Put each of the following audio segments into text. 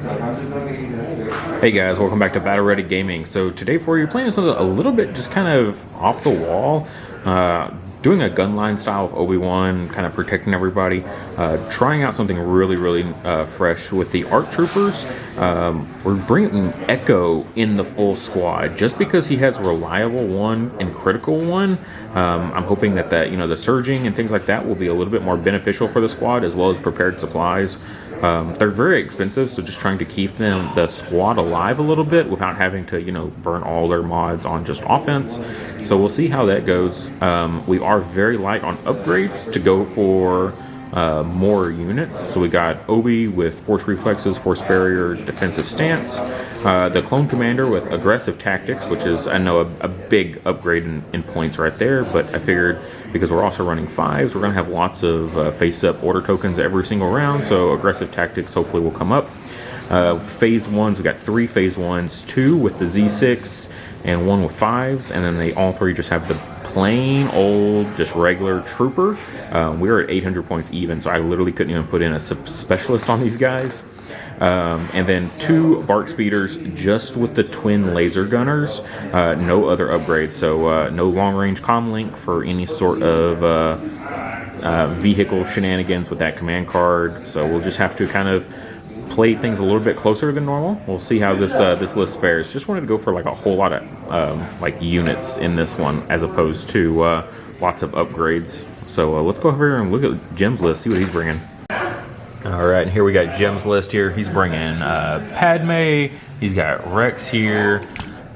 Hey guys, welcome back to Battle Ready Gaming. So today for you, playing something a little bit just kind of off the wall, doing a gunline style of Obi-Wan, kind of protecting everybody, trying out something really fresh with the ARC Troopers. We're bringing Echo in the full squad just because he has reliable one and critical one. I'm hoping that the surging and things like that will be a little bit more beneficial for the squad, as well as prepared supplies. They're very expensive, so just trying to keep the squad alive a little bit without having to, burn all their mods on just offense. So we'll see how that goes. We are very light on upgrades to go for more units. So we got Obi with Force Reflexes, Force Barrier, Defensive Stance. The Clone Commander with Aggressive Tactics, which is, I know, a big upgrade in points right there, but I figured because we're also running 5s, we're going to have lots of face-up order tokens every single round, so Aggressive Tactics hopefully will come up. Phase 1s, we got 3 Phase 1s, 2 with the Z6, and 1 with 5s, and then they all 3 just have the plain old, just regular Trooper. We're at 800 points even, so I literally couldn't even put in a specialist on these guys. And then 2 BARC Speeders just with the twin laser gunners, no other upgrades, so no long range comm link for any sort of vehicle shenanigans with that command card. So we'll just have to kind of play things a little bit closer than normal. We'll see how this list fares. Just wanted to go for like a whole lot of like units in this one as opposed to lots of upgrades. So let's go over here and look at Jim's list, see what he's bringing. All right, and here we got Jim's list here. He's bringing Padme. He's got Rex here.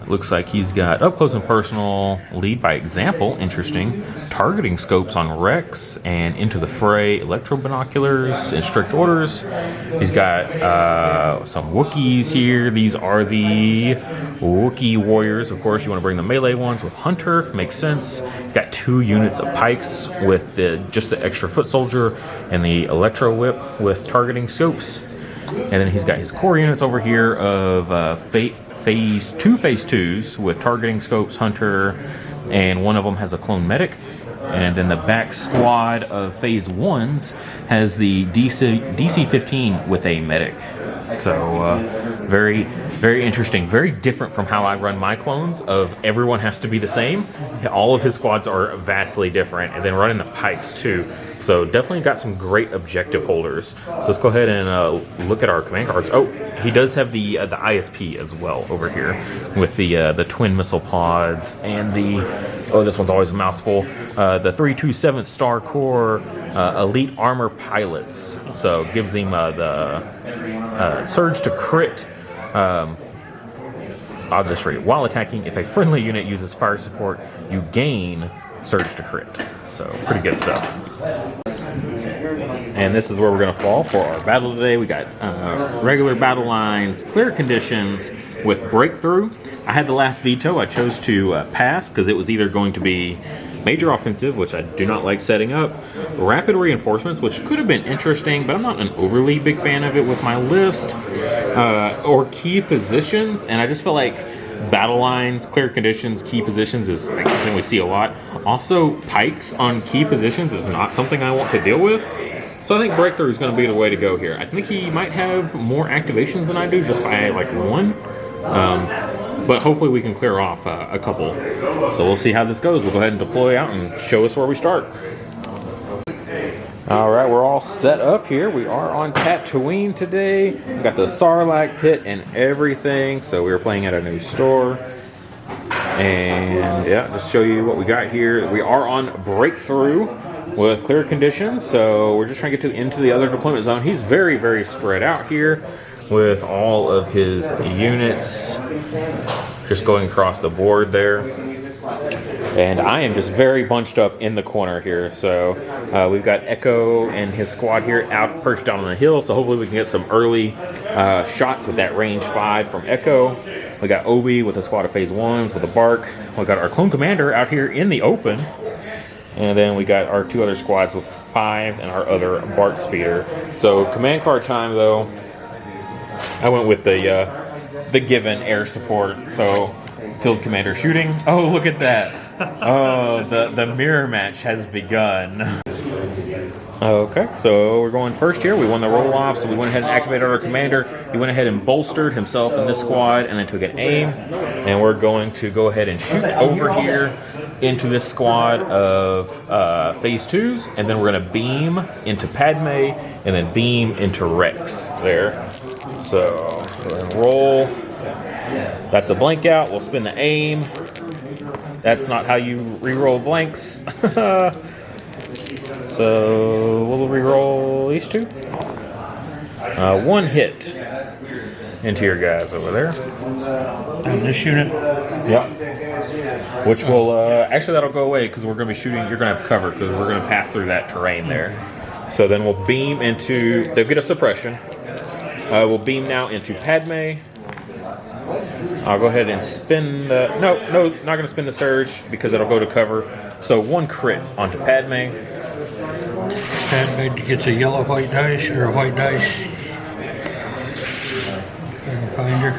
Looks like he's got up close and personal, lead by example, interesting. Targeting scopes on Rex and into the fray, electro binoculars in strict orders. He's got some Wookiees here. These are the Wookiee warriors. Of course, you want to bring the melee ones with Hunter, makes sense. He's got 2 units of pikes with just the extra foot soldier and the electro whip with targeting scopes. And then he's got his core units over here of Phase 2s with targeting scopes, Hunter, and one of them has a clone medic. And then the back squad of Phase 1s has the DC-15 with a medic. So very interesting, very different from how I run my clones of everyone has to be the same. All of his squads are vastly different, and then running the pikes too. So definitely got some great objective holders. So let's go ahead and look at our command cards. Oh, he does have the ISP as well over here with the twin missile pods and this one's always a mouthful. The 327th Star Corps Elite Armor Pilots. So gives him the surge to crit. I'll just read it. While attacking, if a friendly unit uses fire support, you gain surge to crit. So pretty good stuff. And this is where we're going to fall for our battle today. We got regular battle lines, clear conditions with breakthrough. I had the last veto. I chose to pass because it was either going to be major offensive, which I do not like setting up, rapid reinforcements, which could have been interesting, but I'm not an overly big fan of it with my list, or key positions, and I just feel like battle lines, clear conditions, key positions is like something we see a lot. Also, pikes on key positions is not something I want to deal with. So I think breakthrough is going to be the way to go here. I think he might have more activations than I do, just by like 1. But hopefully we can clear off a couple. So we'll see how this goes. We'll go ahead and deploy out and show us where we start. All right, we're all set up here. We are on Tatooine today. We got the Sarlacc pit and everything. So we were playing at a new store. And yeah, just show you what we got here. We are on breakthrough with clear conditions. So we're just trying to get into the other deployment zone. He's very spread out here with all of his units just going across the board there. And I am just very bunched up in the corner here. So we've got Echo and his squad here out perched down on the hill. So hopefully we can get some early shots with that range 5 from Echo. We got Obi with a squad of Phase 1s with a BARC. We got our Clone Commander out here in the open. And then we got our 2 other squads with 5s and our other BARC Speeder. So command card time though, I went with the given air support. So field commander shooting. Oh, look at that. Oh, the mirror match has begun. Okay, so we're going first here. We won the roll off, so we went ahead and activated our commander. He went ahead and bolstered himself in this squad and then took an aim. And we're going to go ahead and shoot over here into this squad of phase 2s, and then we're going to beam into Padme and then beam into Rex there. So go ahead and roll. That's a blank out. We'll spin the aim. That's not how you re-roll blanks. So we'll re-roll these two. One hit into your guys over there. And this unit? Yep. Which will, actually that'll go away because we're going to be shooting, you're going to have cover because we're going to pass through that terrain there. So then we'll beam into, they'll get a suppression. We'll beam now into Padme. I'll go ahead and spin the, no, not going to spin the surge because it'll go to cover. So one crit onto Padme. Padme gets a yellow white dice or a white dice. I can find her.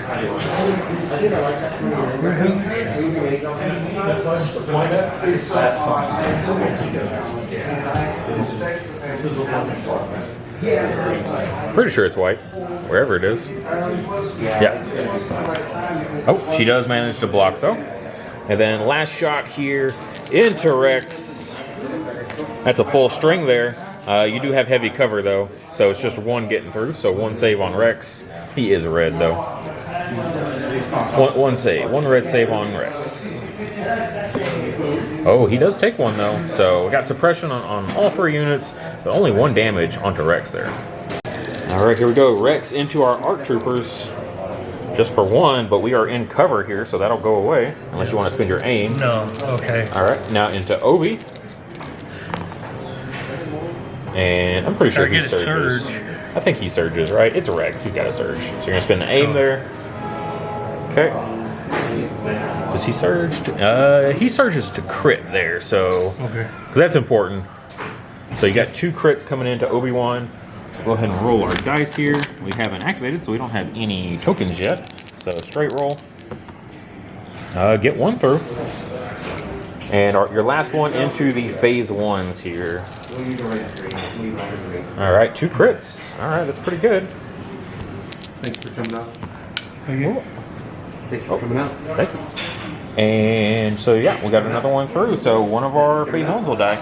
Pretty sure it's white, wherever it is. Yeah. Oh, she does manage to block though. And then last shot here into Rex. That's a full string there. You do have heavy cover though, so it's just one getting through. So one save on Rex. He is red though. One save, one red save on Rex. Oh, he does take one though. So we got suppression on all 3 units, but only 1 damage onto Rex there. All right, here we go. Rex into our ARC troopers. Just for 1, but we are in cover here, so that'll go away unless you want to spend your aim. No, okay. All right, now into Obi. And I'm pretty sure he surges. I think he surges, right? It's a Rex. He's got a surge. So you're going to spend the aim there. Okay. Does he surge? He surges to crit there, so... Okay. Because that's important. So you got 2 crits coming into Obi-Wan. So go ahead and roll our dice here. We haven't activated, so we don't have any tokens yet. So straight roll. Get 1 through. And your last one into the phase 1s here. All right, 2 crits. All right, that's pretty good. Thanks for coming out. Okay. Thank you for coming out. Thank you. And so yeah, we got another one through. So one of our phase 1s will die.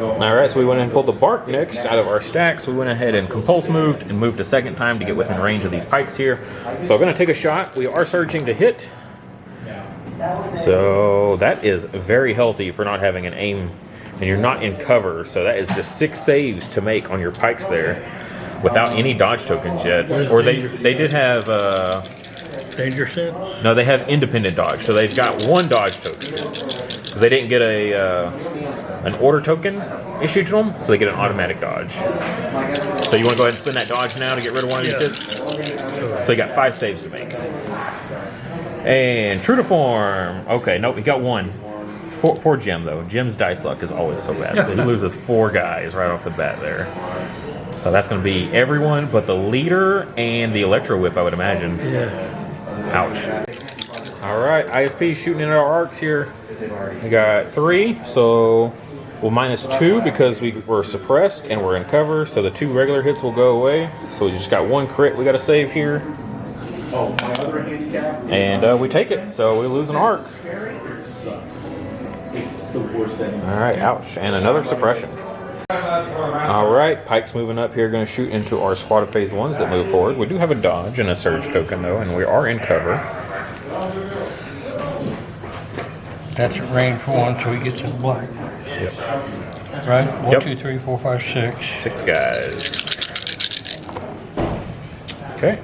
All right, so we went and pulled the bark next out of our stack. So we went ahead and compulse moved and moved a second time to get within range of these pikes here. So I'm going to take a shot. We are surging to hit. So that is very healthy for not having an aim and you're not in cover. So that is just 6 saves to make on your pikes there without any dodge tokens yet. Or they did have... Danger sense? No, they have independent dodge. So they've got 1 dodge token. They didn't get an order token issued to them, so they get an automatic dodge. So you want to go ahead and spend that dodge now to get rid of one of these hits? So you got 5 saves to make. And true to form. Okay, nope, he got 1. Poor Jim, though. Jim's dice luck is always so bad. So he loses 4 guys right off the bat there. So that's going to be everyone but the leader and the Electro Whip, I would imagine. Yeah. Ouch. All right, ISP shooting in our arcs here. We got 3, so we'll minus 2 because we were suppressed and we're in cover. So the 2 regular hits will go away. So we just got 1 crit we got to save here. And we take it, so we lose an arc. All right, ouch, and another suppression. All right, Pike's moving up here, going to shoot into our squad of phase 1s that move forward. We do have a dodge and a surge token though, and we are in cover. That's at range for 1, so he gets a black. Yep. Right? 1, Yep. 2, 3, 4, 5, 6. 6 guys. Okay.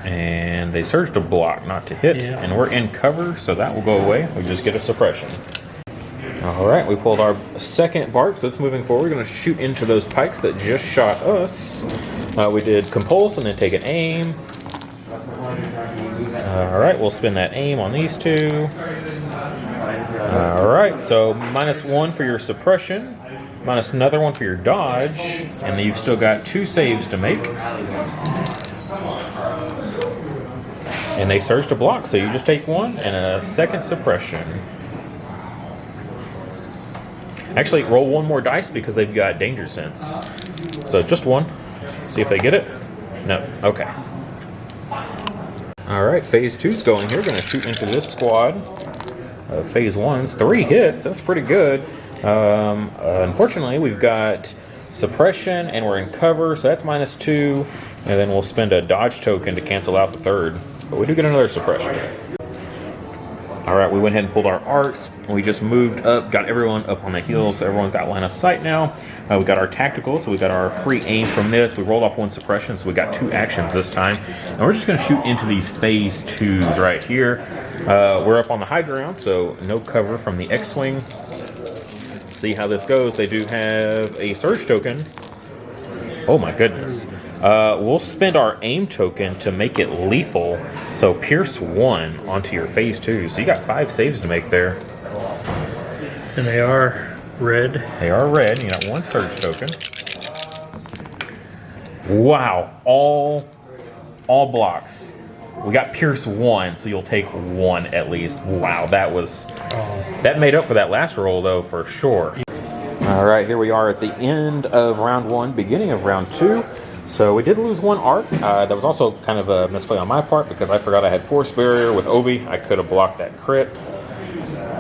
And they surge to block, not to hit. Yeah. And we're in cover, so that will go away. We just get a suppression. All right, we pulled our second bark, so it's moving forward. We're going to shoot into those pikes that just shot us. We did compulse and then take an aim. All right, we'll spin that aim on these 2. All right, so minus 1 for your suppression, minus another 1 for your dodge, and then you've still got 2 saves to make. And they surge to block, so you just take 1 and a second suppression. Actually, roll one more dice because they've got danger sense. So just one. See if they get it. No. Okay. All right, phase 2's going here. Going to shoot into this squad. Phase 1's 3 hits. That's pretty good. Unfortunately, we've got suppression and we're in cover, so that's -2. And then we'll spend a dodge token to cancel out the third. But we do get another suppression. All right, we went ahead and pulled our arcs. We just moved up, got everyone up on the heels, so everyone's got line of sight now. We got our tactical, so we got our free aim from this. We rolled off 1 suppression, so we got 2 actions this time. And we're just gonna shoot into these phase 2s right here. We're up on the high ground, so no cover from the X-Wing. See how this goes. They do have a surge token. Oh my goodness. We'll spend our aim token to make it lethal. So pierce 1 onto your phase 2. So you got 5 saves to make there. And they are red. They are red. You got 1 surge token. Wow. All blocks. We got pierce 1, so you'll take 1 at least. Wow, that made up for that last roll though, for sure. All right, here we are at the end of round 1, beginning of round 2. So we did lose 1 arc. That was also kind of a misplay on my part because I forgot I had force barrier with Obi. I could have blocked that crit.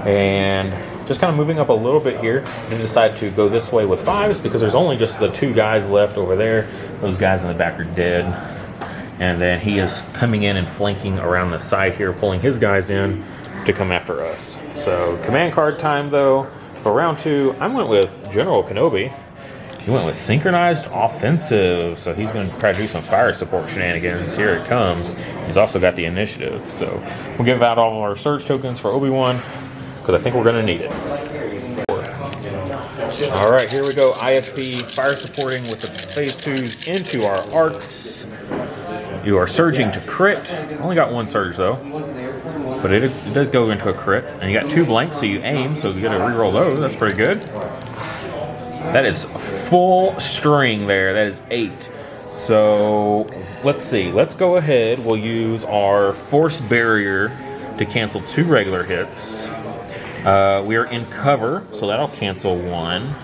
And just kind of moving up a little bit here, we decided to go this way with 5s because there's only just the 2 guys left over there. Those guys in the back are dead. And then he is coming in and flanking around the side here, pulling his guys in to come after us. So command card time though. For round 2, I went with General Kenobi. He went with synchronized offensive, so he's going to try to do some fire support shenanigans. Here it comes. He's also got the initiative, so we'll give out all of our surge tokens for Obi-Wan because I think we're going to need it. All right, here we go. ISP fire supporting with the phase 2s into our arcs. You are surging to crit. Only got 1 surge though, but it does go into a crit. And you got 2 blanks, so you aim, so you got to reroll those. That's pretty good. That is full string there. That is 8. So let's see. Let's go ahead. We'll use our force barrier to cancel 2 regular hits. We are in cover, so that'll cancel 1.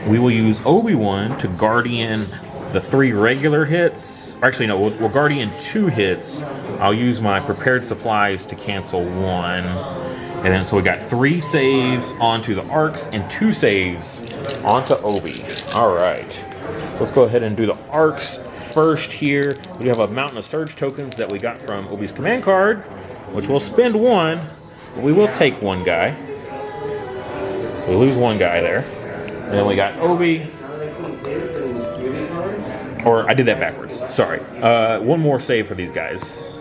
We will use Obi-Wan to guardian the 3 regular hits. Actually, no, we'll guardian 2 hits. I'll use my prepared supplies to cancel 1. And then so we got 3 saves onto the arcs and 2 saves onto Obi. All right, let's go ahead and do the arcs first here. We have a mountain of surge tokens that we got from Obi's command card, which we'll spend 1, but we will take 1 guy. So we lose 1 guy there. And then we got Obi. Or I did that backwards. Sorry. 1 more save for these guys.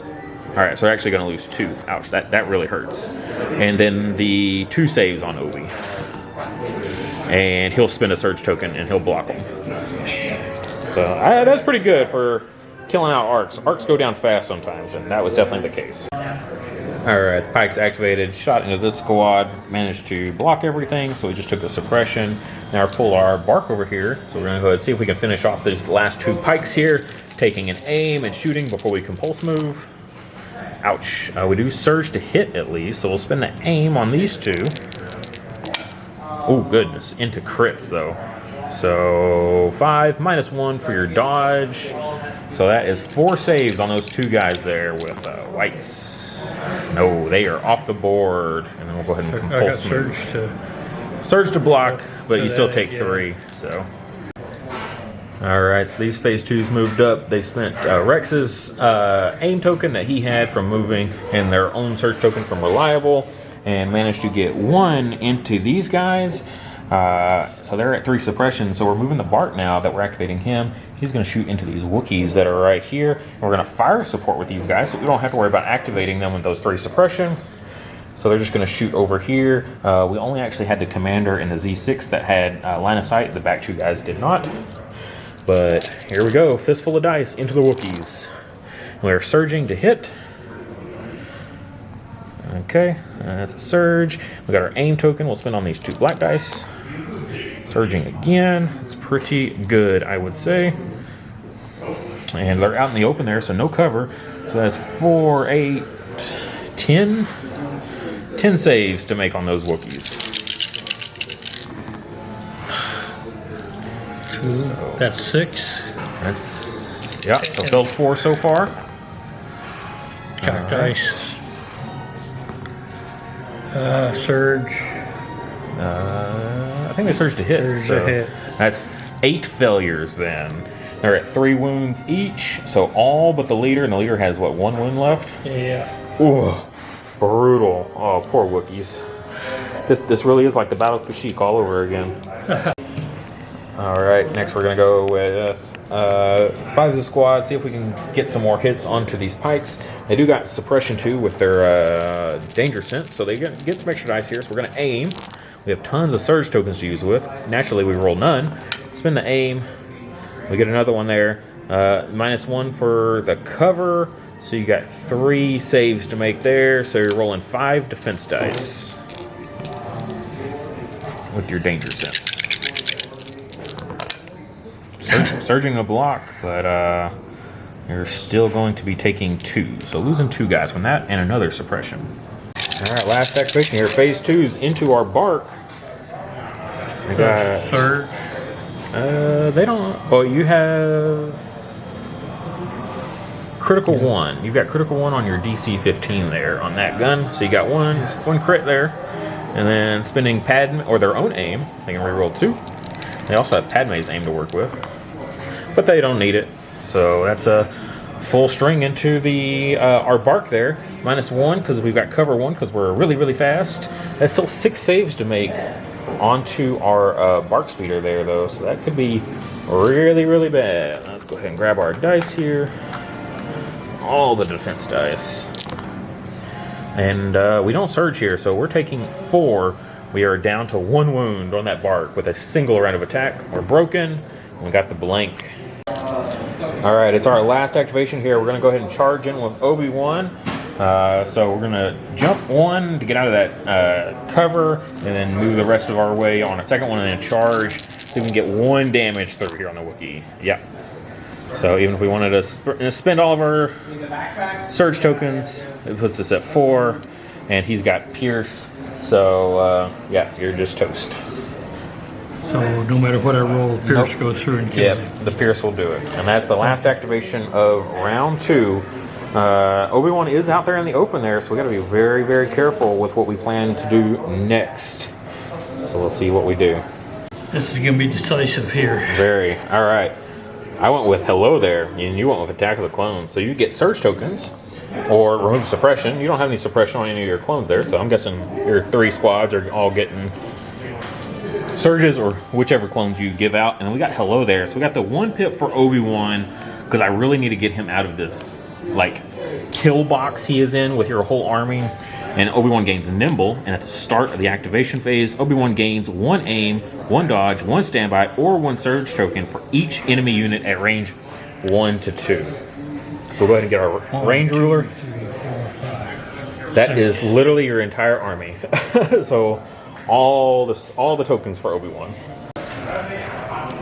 All right, so we're actually going to lose 2. Ouch, that really hurts. And then the 2 saves on Obi. And he'll spend a surge token and he'll block them. So that's pretty good for killing out arcs. Arcs go down fast sometimes, and that was definitely the case. All right, the Pike's activated, shot into this squad, managed to block everything, so we just took the suppression. Now we'll pull our Bark over here, so we're gonna go ahead and see if we can finish off these last 2 Pikes here, taking an aim and shooting before we compulse move. Ouch. We do surge to hit at least, so we'll spend the aim on these 2. Oh goodness, into crits though. So 5 -1 for your dodge. So that is 4 saves on those 2 guys there with whites. No, they are off the board. And then we'll go ahead and compulse move. Surge to block, but you still take 3. So. All right, so these phase 2s moved up. They spent Rex's aim token that he had from moving and their own surge token from reliable and managed to get 1 into these guys. So they're at 3 suppression. So we're moving the Bart now that we're activating him. He's going to shoot into these Wookiees that are right here. And we're going to fire support with these guys so we don't have to worry about activating them with those 3 suppression. So they're just going to shoot over here. We only actually had the commander and the Z6 that had line of sight. The back 2 guys did not. But here we go, fistful of dice into the Wookiees. We're surging to hit. Okay, that's a surge. We got our aim token. We'll spend on these 2 black dice. Surging again. It's pretty good, I would say. And they're out in the open there, so no cover. So that's 4, 8, 10 saves to make on those Wookiees. 2. That's 6. That's, yeah, so filled 4 so far. Cacti. Surge. I think they surged to hit. Surge so to hit. That's 8 failures then. They're at 3 wounds each, so all but the leader, and the leader has, what, 1 wound left? Yeah. Ooh, brutal. Oh, poor Wookiees. This really is like the Battle of Kashyyyk all over again. Alright, next we're going to go with 5 as a squad, see if we can get some more hits onto these pikes. They do got suppression too with their danger sense, so they get some extra dice here, so we're going to aim. We have tons of surge tokens to use with. Naturally, we roll none. Spin the aim. We get another one there. -1 for the cover, so you got 3 saves to make there, so you're rolling 5 defense dice with your danger sense. Surging a block, but you're still going to be taking 2. So losing 2 guys from that and another suppression. Alright, last activation here. Phase 2's into our bark. We got Surge. they don't. Oh, you have critical 1. You've got critical 1 on your DC 15 there on that gun. So you got one crit there, and then spending Padme or their own aim. They can reroll 2. They also have Padme's aim to work with, but they don't need it. So that's a full string into the our bark there. -1 because we've got cover 1 because we're really fast. That's still 6 saves to make onto our bark speeder there though, so that could be really bad. Let's go ahead and grab our dice here. All the defense dice. And we don't surge here, so we're taking 4. We are down to 1 wound on that bark with a single round of attack. We're broken. We got the blank. Alright, it's our last activation here. We're going to go ahead and charge in with Obi-Wan. So we're going to jump 1 to get out of that cover, and then move the rest of our way on a second one and then charge so we can get 1 damage through here on the Wookiee. Yep. So even if we wanted to spend all of our surge tokens, it puts us at 4, and he's got Pierce. So yeah, you're just toast. So no matter what I roll, Pierce goes through and kills Yep, him. the Pierce will do it. And that's the last activation of round 2. Obi-Wan is out there in the open there, so we got to be very careful with what we plan to do next. So we'll see what we do. This is going to be decisive here. Very. All right. I went with hello there, and you went with Attack of the Clones. So you get surge tokens or remove suppression. You don't have any suppression on any of your clones there, so I'm guessing your 3 squads are all getting surges or whichever clones you give out. And then we got hello there, so we got the 1 pip for Obi-Wan because I really need to get him out of this like kill box he is in with your whole army. And Obi-Wan gains nimble, and at the start of the activation phase, Obi-Wan gains 1 aim, 1 dodge, 1 standby, or 1 surge token for each enemy unit at range 1 to 2. So we'll go ahead and get our range ruler. That is literally your entire army. So all the tokens for Obi-Wan.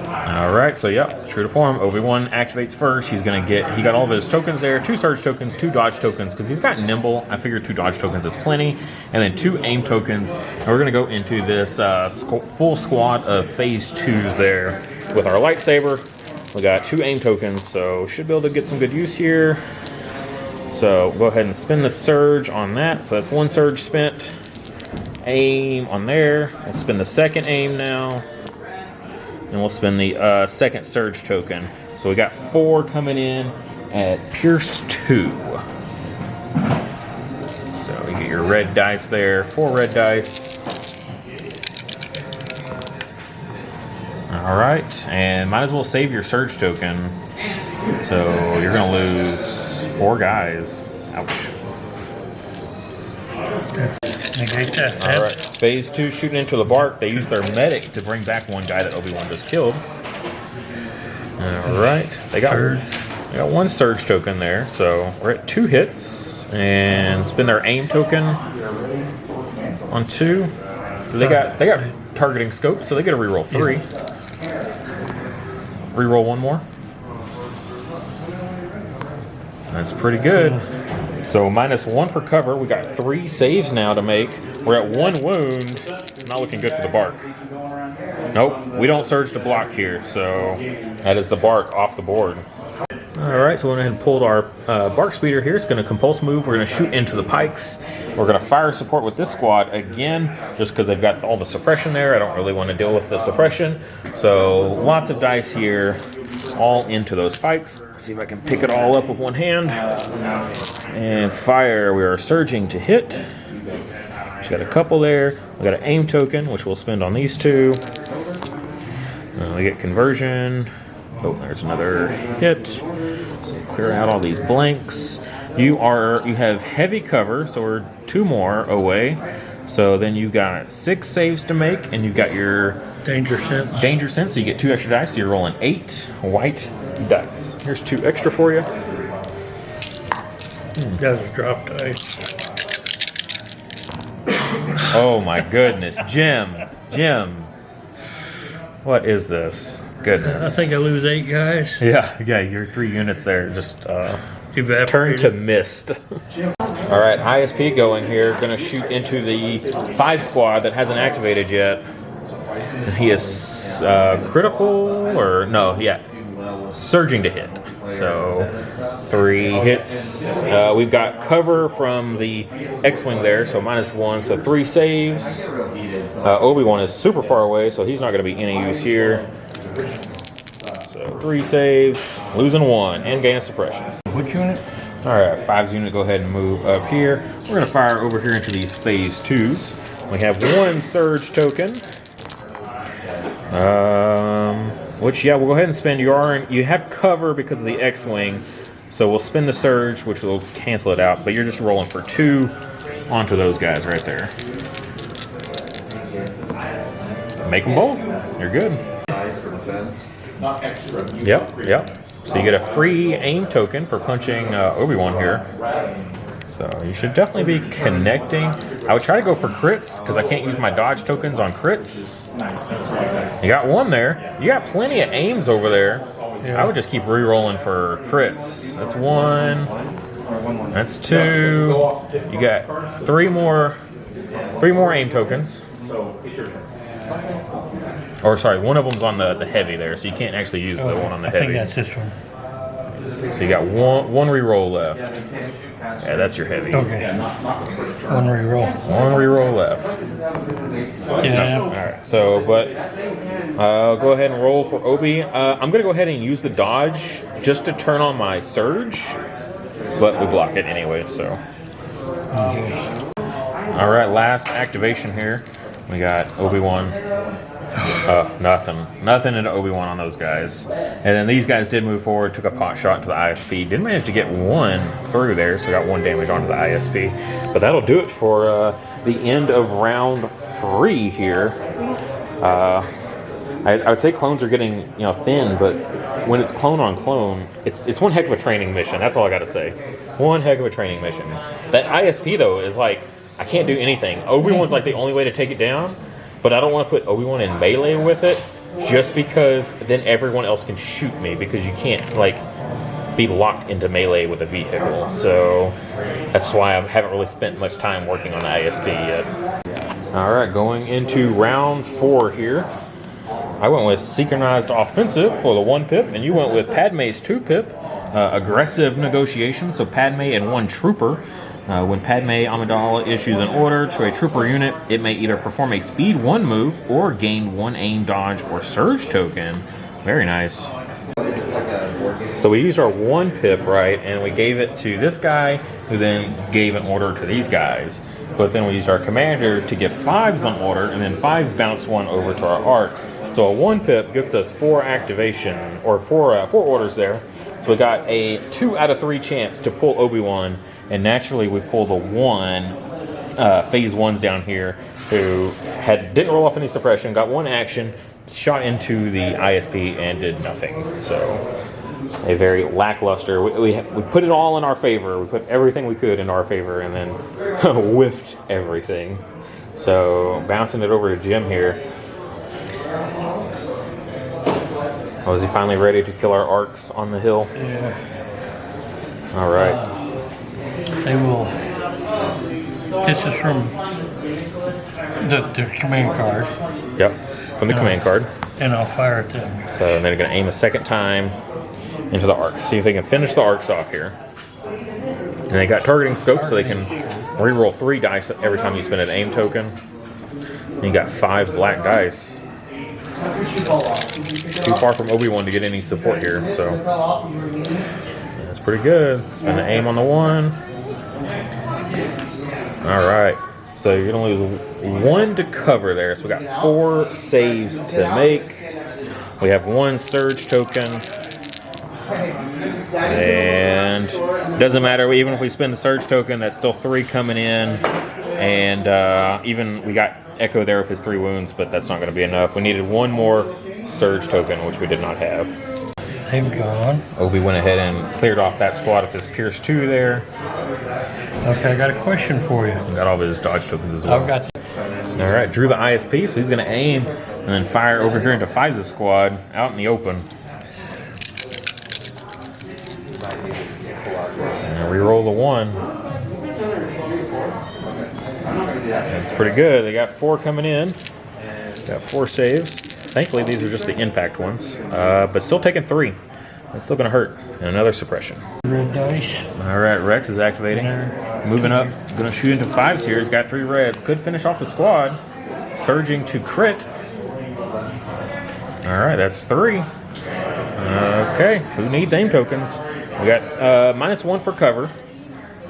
Alright, so yeah, true to form, Obi-Wan activates first. He got all of his tokens there, 2 surge tokens, 2 dodge tokens, because he's got nimble. I figured 2 dodge tokens is plenty, and then 2 aim tokens. And we're gonna go into this full squad of phase 2s there with our lightsaber. We got 2 aim tokens, so should be able to get some good use here. So go ahead and spin the surge on that. So that's 1 surge spent. Aim on there. We'll spin the second aim now. And we'll spend the second surge token. So we got 4 coming in at Pierce 2. So you get your red dice there, 4 red dice. Alright, and might as well save your surge token. So you're gonna lose 4 guys. Ouch. Negate that. Alright, phase 2 shooting into the bark. They use their medic to bring back 1 guy that Obi-Wan just killed. Alright, they got 1 surge token there, so we're at 2 hits. And spin their aim token on 2. They got targeting scope, so they get a reroll 3. Reroll 1 more. That's pretty good. So -1 for cover. We got 3 saves now to make. We're at 1 wound. Not looking good for the bark. Nope, we don't surge to block here, so that is the bark off the board. Alright, so we went ahead and pulled our bark speeder here. It's going to compulse move. We're going to shoot into the pikes. We're going to fire support with this squad again, just because they've got all the suppression there. I don't really want to deal with the suppression. So lots of dice here, all into those pikes. Let's see if I can pick it all up with one hand. And fire. We are surging to hit. Just got a couple there. We got an aim token, which we'll spend on these two. We get conversion. Oh, there's another hit. So clear out all these blanks. You have heavy cover, so we're 2 more away. So then you got 6 saves to make, and you got your Danger sense. danger sense. So you get 2 extra dice. So you're rolling 8 white dice. Here's 2 extra for you. That's a drop dice. Oh my goodness, Jim. What is this? Goodness. I think I lose 8 guys. Yeah, your 3 units there just turn Evaporated. to mist. All right, ISP going here. Going to shoot into the 5 squad that hasn't activated yet. He is critical, or no, yeah, surging to hit. So 3 hits. We've got cover from the X-Wing there, so -1, so 3 saves. Obi-Wan is super far away, so he's not going to be any use here. So 3 saves, losing 1, and gaining suppression. Which unit? Alright, 5's unit, go ahead and move up here. We're going to fire over here into these phase 2s. We have 1 surge token. Which, yeah, we'll go ahead and spend yarn. You have cover because of the X-Wing, so we'll spend the surge, which will cancel it out, but you're just rolling for 2 onto those guys right there. Make them both. You're good. Yep. So you get a free aim token for punching Obi-Wan here. So you should definitely be connecting. I would try to go for crits, because I can't use my dodge tokens on crits. You got 1 there. You got plenty of aims over there. Yeah. I would just keep re-rolling for crits. That's 1. That's 2. You got 3 more aim tokens. Or sorry, one of them's on the heavy there, so you can't actually use the one on the I heavy. think that's this one. So you got one re-roll left. Yeah, that's your heavy. Okay. 1 reroll. 1 re-roll left. Yeah. All right. So, but go ahead and roll for Obi. I'm gonna go ahead and use the dodge just to turn on my surge, but we block it anyway. So. Okay. All right. Last activation here. We got Obi-Wan. Nothing into Obi-Wan on those guys. And then these guys did move forward, took a pot shot into the ISP. Didn't manage to get 1 through there, so got 1 damage onto the ISP. But that'll do it for the end of round 3 here. I would say clones are getting thin, but when it's clone on clone, it's one heck of a training mission. That's all I got to say. One heck of a training mission. That ISP though is like, I can't do anything. Obi-Wan's like the only way to take it down. But I don't want to put Obi-Wan in melee with it, just because then everyone else can shoot me, because you can't be locked into melee with a vehicle. So that's why I haven't really spent much time working on the ISP yet. All right, going into round 4 here. I went with Synchronized Offensive for the 1 pip, and you went with Padme's 2 pip. Aggressive Negotiation, so Padme and 1 trooper. When Padme Amidala issues an order to a trooper unit, it may either perform a speed 1 move or gain 1 aim, dodge, or surge token. Very nice. So we used our 1 pip, right, and we gave it to this guy, who then gave an order to these guys. But then we used our commander to give 5s on order, and then 5s bounced 1 over to our arcs. So a 1 pip gives us 4 activation, or 4 orders there. So we got a 2 out of 3 chance to pull Obi-Wan. And naturally, we pull the 1 phase 1s down here who didn't roll off any suppression, got 1 action, shot into the ISP, and did nothing. So a very lackluster. We put it all in our favor. We put everything we could in our favor, and then whiffed everything. So bouncing it over to Jim here. Oh, is he finally ready to kill our arcs on the hill? Yeah. All right. They will. This is from the command card. Yep. from the command card. And I'll fire at them. So then they're going to aim a second time into the arcs. See if they can finish the arcs off here. And they got targeting scope, so they can re-roll 3 dice every time you spend an aim token. And you got 5 black dice. Too far from Obi-Wan to get any support here, so that's pretty good. Spend the aim on the 1. All right, so you're gonna lose 1 to cover there. So we got 4 saves to make. We have 1 surge token. And doesn't matter, even if we spend the surge token, that's still 3 coming in. And even we got Echo there with his 3 wounds, but that's not going to be enough. We needed 1 more surge token, which we did not have. They've gone. Obi went ahead and cleared off that squad with his Pierce 2 there. Okay, I got a question for you. Got all of his dodge tokens as well. I've got. All right, drew the ISP, so he's going to aim and then fire over here into Fives' squad out in the open. And re-roll the 1. That's pretty good. They got 4 coming in. Got 4 saves. Thankfully, these are just the impact ones, but still taking 3. That's still going to hurt. And another suppression. Red dice. All right, Rex is activating. Moving up. Going to shoot into 5s here. He's got 3 reds. Could finish off the squad. Surging to crit. All right, that's 3. Okay, who needs aim tokens? We got -1 for cover.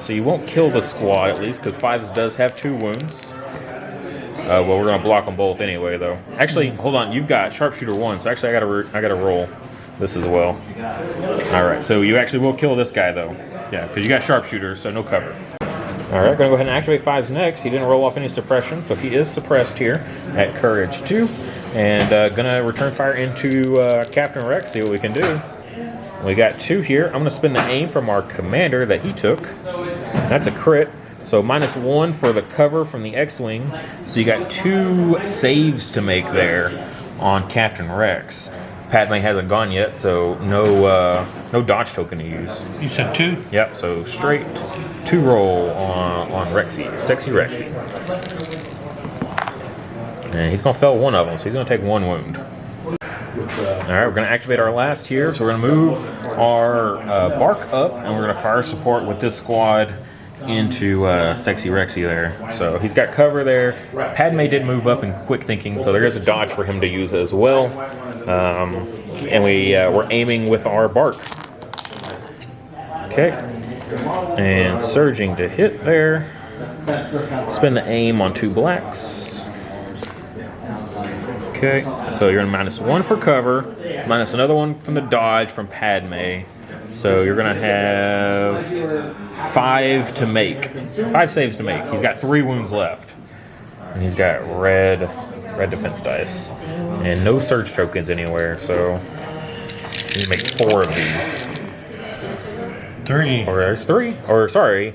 So you won't kill the squad at least, because 5s does have 2 wounds. Well, we're gonna block them both anyway, though. Actually, hold on. You've got sharpshooter 1, so actually I gotta roll this as well. All right, so you actually will kill this guy though. Yeah, because you got sharpshooter, so no cover. All right, gonna go ahead and activate 5s next. He didn't roll off any suppression, so he is suppressed here at courage 2, and gonna return fire into Captain Rex. See what we can do. We got 2 here. I'm going to spend the aim from our commander that he took. That's a crit. So -1 for the cover from the X-Wing. So you got 2 saves to make there on Captain Rex. Padme hasn't gone yet, so no dodge token to use. You said 2? Yep, so straight 2 roll on Rexy. Sexy Rexy. And he's going to fail 1 of them, so he's going to take 1 wound. All right, we're going to activate our last here, so we're going to move our Bark up, and we're going to fire support with this squad into Sexy Rexy there. So he's got cover there. Padme did move up in quick thinking, so there is a dodge for him to use as well. And we're aiming with our Bark. Okay, and surging to hit there. Spend the aim on 2 blacks. Okay, so you're in -1 for cover, minus another 1 from the dodge from Padme. So you're gonna have 5 to make, 5 saves to make. He's got 3 wounds left, and he's got red defense dice, and no surge tokens anywhere. So you can make 4 of these. 3. Or there's 3. Or sorry,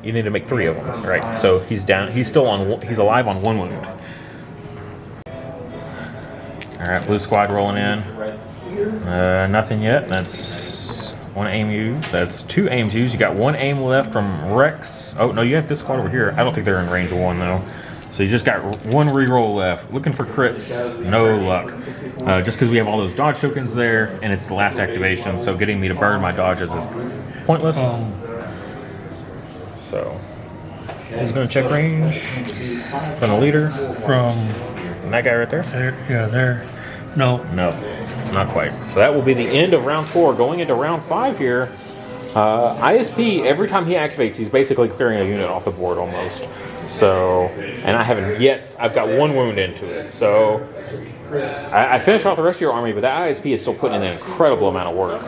you need to make 3 of them. Right. So he's down. He's still on. He's alive on 1 wound. All right, blue squad rolling in. Nothing yet. That's 1 aim used. That's 2 aims used. You got 1 aim left from Rex. Oh no, you have this squad over here. I don't think they're in range of 1 though. So you just got 1 reroll left. Looking for crits. No luck. Just because we have all those dodge tokens there, and it's the last activation, so getting me to burn my dodges is pointless. So he's going to check range from the leader. From that guy right there? there, yeah, there. No. No, not quite. So that will be the end of round 4. Going into round 5 here, ISP, every time he activates, he's basically clearing a unit off the board almost. So, and I haven't yet, I've got 1 wound into it. So I finished off the rest of your army, but that ISP is still putting in an incredible amount of work.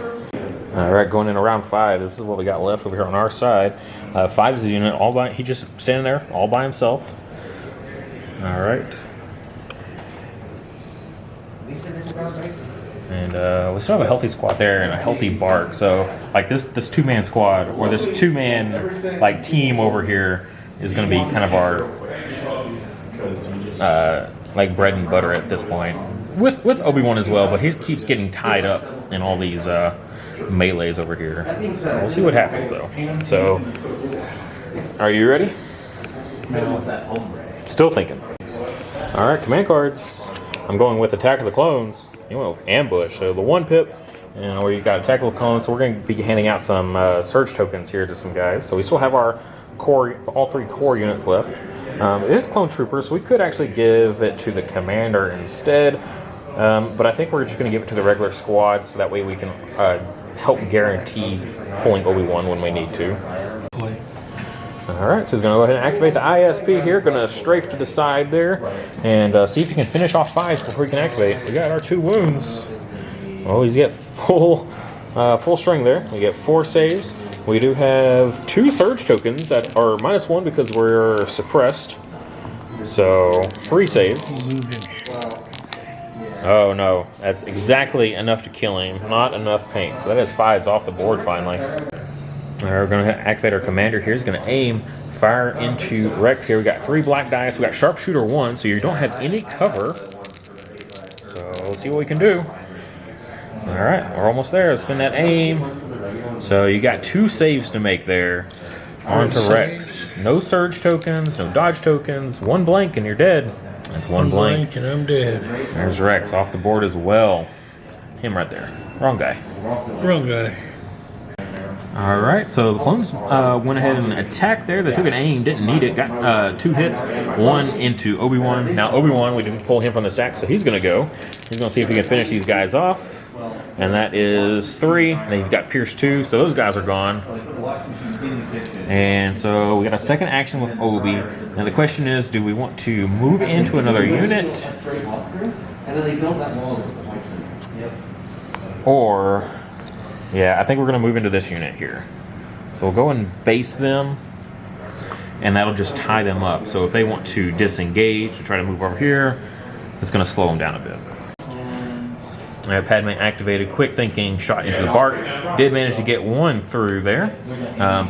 All right, going into round 5, this is what we got left over here on our side. 5 is the unit, all by, he just standing there all by himself. All right. And we still have a healthy squad there and a healthy Bark. So like this 2-man squad or this 2-man like team over here is going to be kind of our like bread and butter at this point. With Obi-Wan as well, but he keeps getting tied up in all these melees over here. So we'll see what happens though. So are you ready? Still thinking. All right, command cards. I'm going with Attack of the Clones. You went with Ambush. So the 1 pip, and we got Attack of the Clones. So we're going to be handing out some Surge tokens here to some guys. So we still have our core, all 3 core units left. It is Clone Trooper, so we could actually give it to the Commander instead. But I think we're just going to give it to the regular squad, so that way we can help guarantee pulling Obi-Wan when we need to. Alright, so he's going to go ahead and activate the ISP here. Going to strafe to the side there and see if he can finish off 5 before he can activate. We got our 2 wounds. Oh, he's got full string there. We get 4 saves. We do have 2 surge tokens that are -1 because we're suppressed. So 3 saves. Oh no, that's exactly enough to kill him. Not enough paint. So that is 5s off the board finally. We're going to activate our commander here. He's going to aim, fire into Rex here. We got 3 black dice. We got sharpshooter 1, so you don't have any cover. So let's see what we can do. All right, we're almost there. Let's spin that aim. So you got 2 saves to make there. On to Rex. No surge tokens, no dodge tokens. 1 blank and you're dead. That's 1 blank. And I'm dead. There's Rex off the board as well. Him right there. Wrong guy. Wrong guy. Alright, so the clones went ahead and attacked there. They took an aim, didn't need it. Got 2 hits, 1 into Obi-Wan. Now Obi-Wan, we didn't pull him from the stack, so he's going to go. He's going to see if he can finish these guys off. And that is 3. And then you've got Pierce 2, so those guys are gone. And so we got a second action with Obi. Now the question is, do we want to move into another unit? Or, yeah, I think we're going to move into this unit here. So we'll go and base them, and that'll just tie them up. So if they want to disengage, to try to move over here, it's going to slow them down a bit. Padme activated quick thinking, shot into the Bark. Did manage to get 1 through there.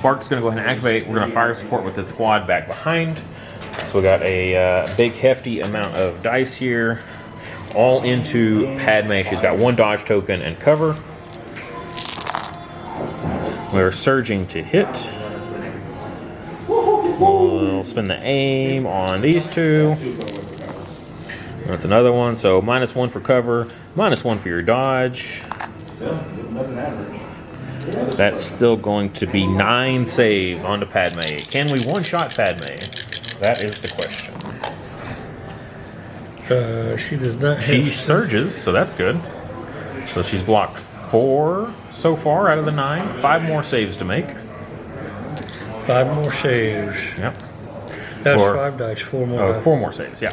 Bark's going to go ahead and activate. We're going to fire support with the squad back behind. So we got a big hefty amount of dice here, all into Padme. She's got 1 dodge token and cover. We're surging to hit. We'll spin the aim on these 2. That's another one, so -1 for cover, -1 for your dodge. That's still going to be 9 saves onto Padme. Can we one-shot Padme? That is the question. She does not. She surges, so that's good. So she's blocked 4 so far out of the 9. 5 more saves to make. 5 more saves. Yep. That's Or, 5 dice. 4 more. 4 more saves, yeah.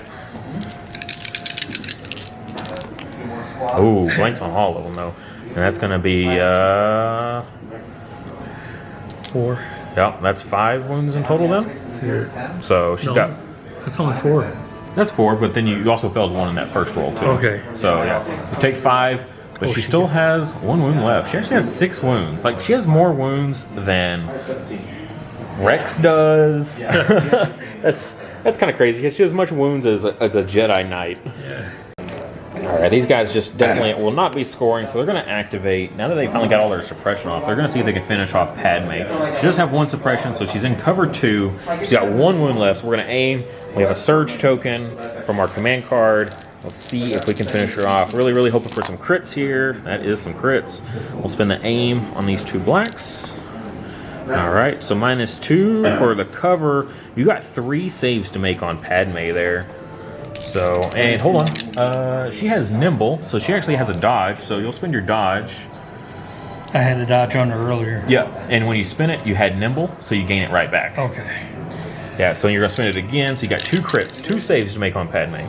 Oh, blanks on all of them though. And that's going to be 4. yeah, that's 5 wounds in total then. Here. So she's got, That's only 4. that's 4, but then you also failed 1 in that first roll too. Okay. So yeah, you take 5, but she still has 1 wound left. She actually has 6 wounds. Like, she has more wounds than Rex does. That's kind of crazy because she has as much wounds as a Jedi Knight. Yeah. Alright, these guys just definitely will not be scoring, so they're going to activate. Now that they finally got all their suppression off, they're going to see if they can finish off Padme. She does have 1 suppression, so she's in cover 2. She's got 1 wound left, so we're going to aim. We have a surge token from our command card. Let's see if we can finish her off. Really, really hoping for some crits here. That is some crits. We'll spin the aim on these 2 blacks. Alright, so -2 for the cover. You got 3 saves to make on Padme there. So, and hold on. She has nimble, so she actually has a dodge. So you'll spend your dodge. I had a dodge on her earlier. Yeah, and when you spin it, you had nimble, so you gain it right back. Okay. Yeah, so you're going to spin it again, so you got 2 crits, 2 saves to make on Padme.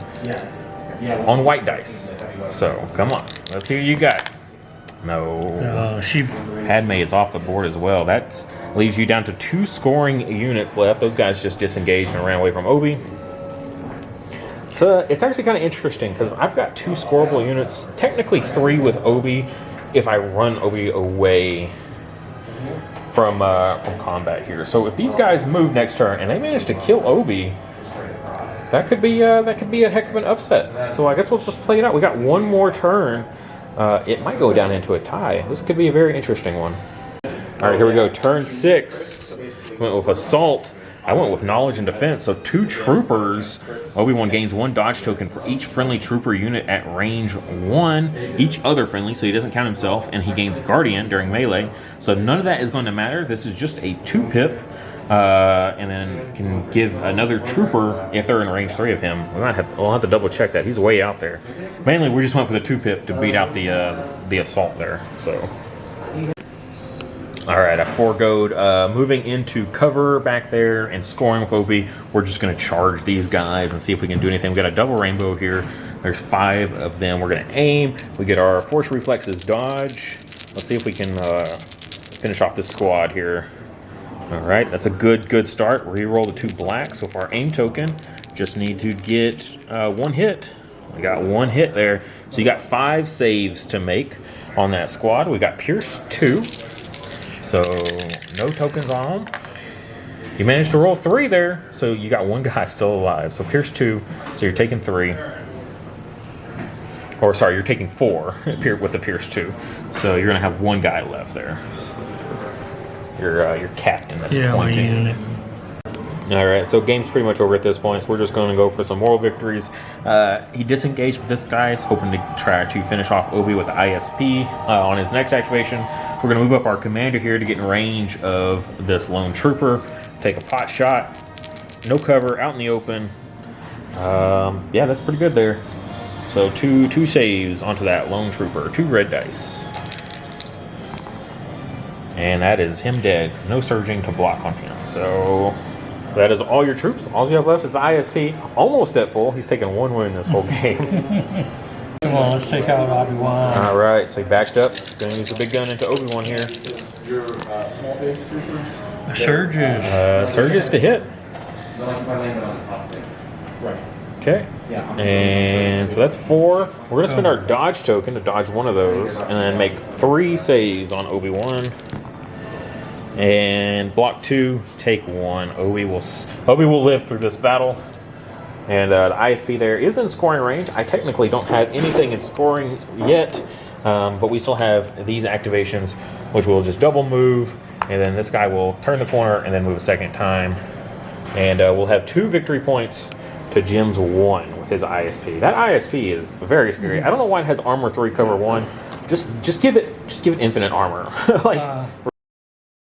On white dice. So, come on. Let's see what you got. No. Padme is off the board as well. That leaves you down to 2 scoring units left. Those guys just disengaged and ran away from Obi. It's actually kind of interesting because I've got 2 scoreable units, technically 3 with Obi if I run Obi away from combat here. So if these guys move next turn and they manage to kill Obi, that could be a heck of an upset. So I guess we'll just play it out. We got 1 more turn. It might go down into a tie. This could be a very interesting one. All right, here we go. Turn 6. Went with Assault. I went with knowledge and defense. So 2 troopers. Obi-Wan gains 1 dodge token for each friendly trooper unit at range 1, each other friendly, so he doesn't count himself, and he gains guardian during melee. So none of that is going to matter. This is just a 2 pip. And then can give another trooper if they're in range 3 of him. We'll have to double check that. He's way out there. Mainly, we just went for the 2 pip to beat out the assault there. So. All right, I foregoed moving into cover back there and scoring with Obi. We're just going to charge these guys and see if we can do anything. We got a double rainbow here. There's 5 of them. We're going to aim. We get our force reflexes dodge. Let's see if we can finish off this squad here. All right, that's a good start. We roll the 2 blacks with our aim token. Just need to get 1 hit. We got 1 hit there. So you got 5 saves to make on that squad. We got Pierce 2. So no tokens on him. You managed to roll 3 there. So you got 1 guy still alive. So Pierce 2. So you're taking 3. Or sorry, you're taking 4 with the Pierce 2. So you're going to have 1 guy left there. Your captain that's pointing. Unit. All right, so game's pretty much over at this point. So we're just going to go for some moral victories. He disengaged with this guy, hoping to try to finish off Obi with the ISP on his next activation. We're going to move up our commander here to get in range of this lone trooper. Take a pot shot, no cover, out in the open. Yeah, that's pretty good there. So two saves onto that lone trooper, 2 red dice. And that is him dead, because no surging to block on him. So that is all your troops. All you have left is the ISP. Almost at full. He's taken 1 win this whole game. Come on, let's take out Obi-Wan. All right, so he backed up. Going to use the big gun into Obi-Wan here. Your small base troopers. Surges. Surges to hit. Right. Okay. Yeah. And so that's 4. We're going to spend our dodge token to dodge 1 of those, and then make 3 saves on Obi-Wan. And block 2, take 1. Obi will live through this battle. And the ISP there is in scoring range. I technically don't have anything in scoring yet, but we still have these activations, which will just double move, and then this guy will turn the corner and then move a second time. And we'll have 2 victory points to Jim's 1 with his ISP. That ISP is very scary. I don't know why it has armor 3, cover 1. Just give it infinite armor.